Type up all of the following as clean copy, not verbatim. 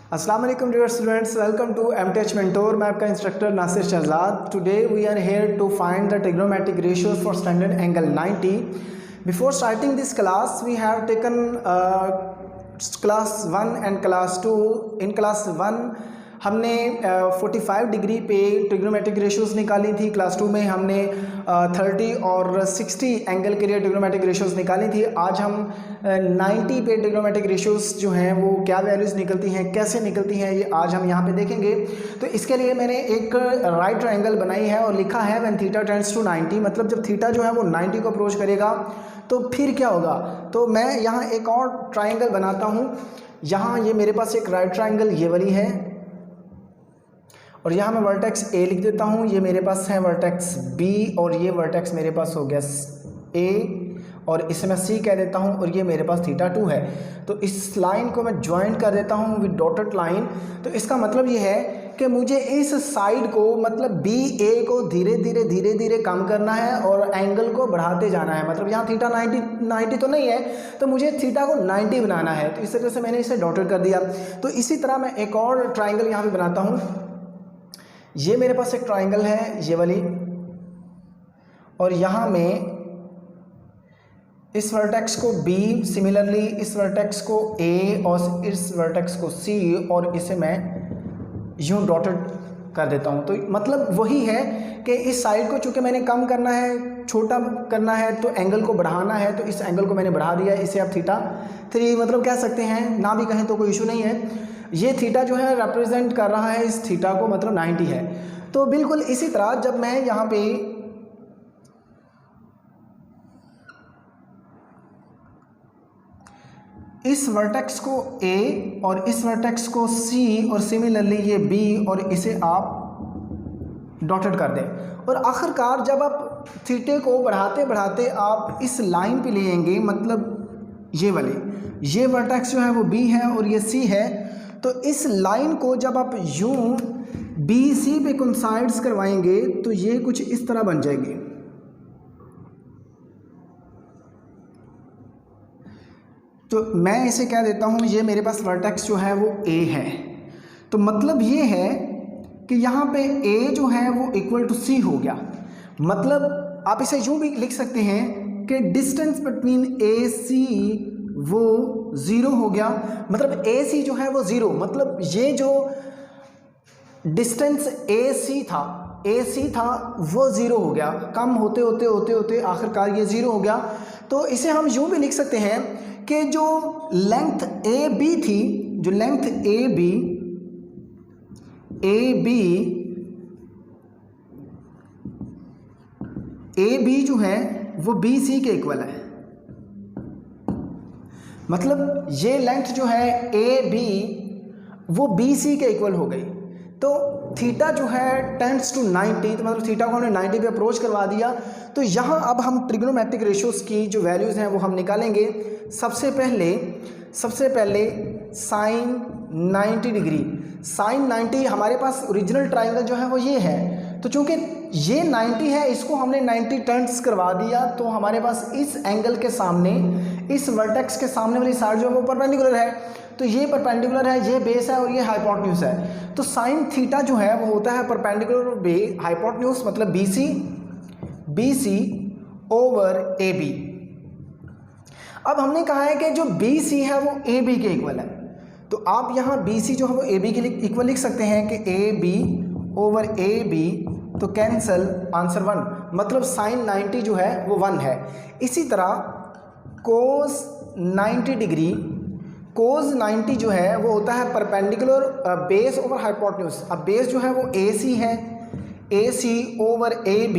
अस्सलाम वालेकुम dear students, welcome to MTech Mentor. मैं आपका instructor Nasir Shahzad. Today we are here to find the trigonometric ratios for standard angle 90। Before starting this class we have taken class 1 and class 2। In class 1 हमने 45 degree पे trigonometric ratios निकाली थी। Class 2 में हमने 30 और 60 angle के लिए ट्रिग्नोमेट्रिक रेशियोज़ निकाली थी। आज हम 90 पे ट्रिग्नोमेट्रिक रेशियोज़ जो हैं वो क्या वैल्यूज़ निकलती हैं, कैसे निकलती हैं, ये आज हम यहाँ पे देखेंगे। तो इसके लिए मैंने एक राइट ट्रायंगल बनाई है और लिखा है व्हेन थीटा टेंड्स टू 90, मतलब जब थीटा जो है वो 90 को अप्रोच करेगा तो फिर क्या होगा। तो मैं यहाँ एक और ट्रायंगल बनाता हूँ। यहाँ ये मेरे पास एक राइट ट्रायंगल ये वाली है और यहाँ मैं वर्टेक्स ए लिख देता हूँ। ये मेरे पास है वर्टेक्स बी और ये वर्टेक्स मेरे पास हो गया ए और इसे मैं सी कह देता हूँ और ये मेरे पास थीटा 2 है। तो इस लाइन को मैं ज्वाइन कर देता हूँ विद डॉटेड लाइन। तो इसका मतलब ये है कि मुझे इस साइड को मतलब बी ए को धीरे धीरे कम करना है और एंगल को बढ़ाते जाना है। मतलब यहाँ थीटा 90 तो नहीं है, तो मुझे थीटा को 90 बनाना है। तो इस तरह से मैंने इसे डॉटेड कर दिया। तो इसी तरह मैं एक और ट्राइंगल यहाँ पे बनाता हूँ। ये मेरे पास एक ट्राइंगल है ये वाली, और यहाँ में इस वर्टेक्स को B, सिमिलरली इस वर्टेक्स को A और इस वर्टेक्स को C, और इसे मैं यूं डॉटेड कर देता हूं। तो मतलब वही है कि इस साइड को चूंकि मैंने कम करना है, छोटा करना है, तो एंगल को बढ़ाना है। तो इस एंगल को मैंने बढ़ा दिया, इसे आप थीटा 3 मतलब कह सकते हैं, ना भी कहें तो कोई इशू नहीं है। ये थीटा जो है रिप्रेजेंट कर रहा है इस थीटा को, मतलब 90 है। तो बिल्कुल इसी तरह जब मैं यहाँ पे इस वर्टेक्स को A और इस वर्टेक्स को C और सिमिलरली ये B और इसे आप डॉटेड कर दें, और आखिरकार जब आप थीटे को बढ़ाते बढ़ाते आप इस लाइन पे ले आएंगे, मतलब ये वाले, ये वर्टेक्स जो है वो B है और ये C है। तो इस लाइन को जब आप यूं BC पे कोइंसाइड्स करवाएंगे तो ये कुछ इस तरह बन जाएगी। तो मैं इसे कह देता हूँ, ये मेरे पास वर्टेक्स जो है वो A है। तो मतलब ये है कि यहाँ पे A जो है वो इक्वल टू C हो गया। मतलब आप इसे यूँ भी लिख सकते हैं कि डिस्टेंस बिटवीन AC वो 0 हो गया। मतलब AC जो है वो 0, मतलब ये जो डिस्टेंस AC था वो 0 हो गया। कम होते होते आखिरकार ये 0 हो गया। तो इसे हम यूँ भी लिख सकते हैं कि जो लेंथ AB थी, जो लेंथ AB जो है वो BC के इक्वल है। मतलब ये लेंथ जो है AB वो BC के इक्वल हो गई। तो थीटा जो है टेंड्स टू 90, तो मतलब थीटा को हमने 90 पे अप्रोच करवा दिया। तो यहाँ अब हम ट्रिग्नोमेट्रिक रेशियोज़ की जो वैल्यूज़ हैं वो हम निकालेंगे। सबसे पहले साइन 90 डिग्री। साइन 90 हमारे पास ओरिजिनल ट्राइंगल जो है वो ये है, तो चूंकि ये 90 है, इसको हमने 90 टर्न्स करवा दिया। तो हमारे पास इस एंगल के सामने, इस वर्टेक्स के सामने वाली साइड जो है वो परपेंडिकुलर है। तो ये परपेंडिकुलर है, ये बेस है और ये हाइपोटेन्यूज है। तो साइन थीटा जो है वो होता है परपेंडिकुलर हाइपोटेन्यूज, मतलब BC ओवर AB। अब हमने कहा है कि जो BC है वो AB के इक्वल है। तो आप यहाँ BC जो है वो AB के इक्वल लिख सकते हैं कि AB ओवर AB, तो कैंसल, आंसर 1, मतलब साइन 90 जो है वो 1 है। इसी तरह कोस 90 डिग्री, कोस 90 जो है वो होता है परपेंडिकुलर बेस ओवर हाइपोटेन्यूज। अब बेस जो है वो AC है, AC ओवर AB।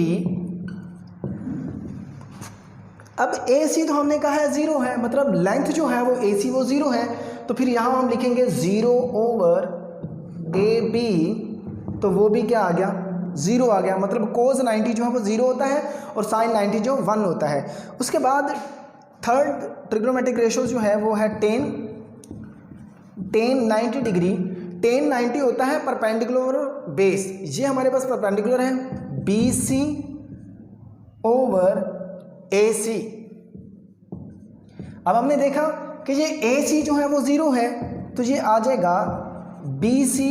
अब AC तो हमने कहा है 0 है, मतलब लेंथ जो है वो AC वो 0 है। तो फिर यहाँ हम लिखेंगे 0 ओवर AB, तो वो भी क्या आ गया, 0 आ गया। मतलब कोस 90 जो है वो 0 होता है और साइन 90 जो 1 होता है। उसके बाद थर्ड ट्रिग्नोमेट्रिक रेशियो जो है वो है टेन 90 डिग्री। टेन 90 होता है परपेंडिकुलर बेस, ये हमारे पास परपेंडिकुलर है BC ओवर AC। अब हमने देखा कि ये AC जो है वो 0 है, तो ये आ जाएगा बी सी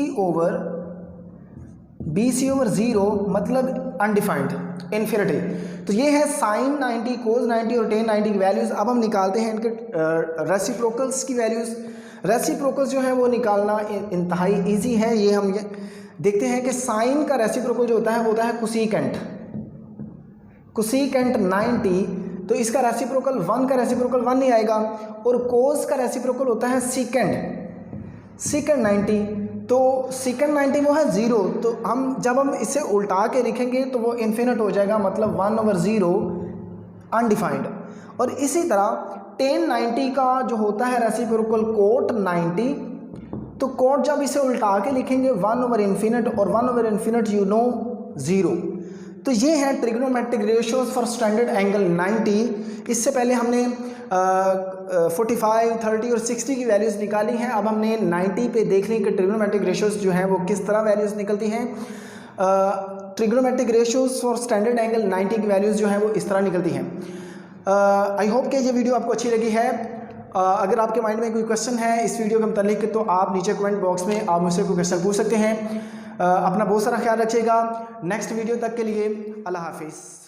ओवर 0 मतलब अनडिफाइंड, इन्फिनिटी। तो ये है साइन 90, कोस 90 और टेन 90 की वैल्यूज़। अब हम निकालते हैं इनके रेसिप्रोकल्स की वैल्यूज़। रेसिप्रोकल्स जो है वो निकालना इंतहाई ईजी है। ये हम ये देखते हैं कि साइन का रेसिप्रोकल जो होता है वो होता है कोसेकेंट 90, तो इसका रेसिप्रोकल 1 का रेसिप्रोकल 1 नहीं आएगा। और कोस का रेसिप्रोकल होता है सेकेंड 90, तो सेकेंड 90 वो है 0। तो जब हम इसे उल्टा के लिखेंगे तो वो इन्फिनिट हो जाएगा, मतलब 1/0 अनडिफाइंड। और इसी तरह टेन 90 का जो होता है रेसिप्रोकल कोट 90, तो कोट जब इसे उल्टा के लिखेंगे 1/∞, और 1/∞ यू नो 0। तो ये है trigonometric ratios for standard angle 90। इससे पहले हमने 45, 30 और 60 की वैल्यूज़ निकाली हैं। अब हमने 90 पे देख लें कि ट्रिग्नोमेट्रिक रेशियोज जो हैं वो किस तरह वैल्यूज़ निकलती हैं। Trigonometric ratios for standard angle 90 की वैल्यूज़ जो हैं वो इस तरह निकलती हैं। आई होप कि ये वीडियो आपको अच्छी लगी है। अगर आपके माइंड में कोई क्वेश्चन है इस वीडियो के मुतालिक तो आप नीचे कमेंट बॉक्स में आप मुझसे कोई क्वेश्चन पूछ सकते हैं। अपना बहुत सारा ख्याल रखिएगा। नेक्स्ट वीडियो तक के लिए अल्लाह हाफिज़।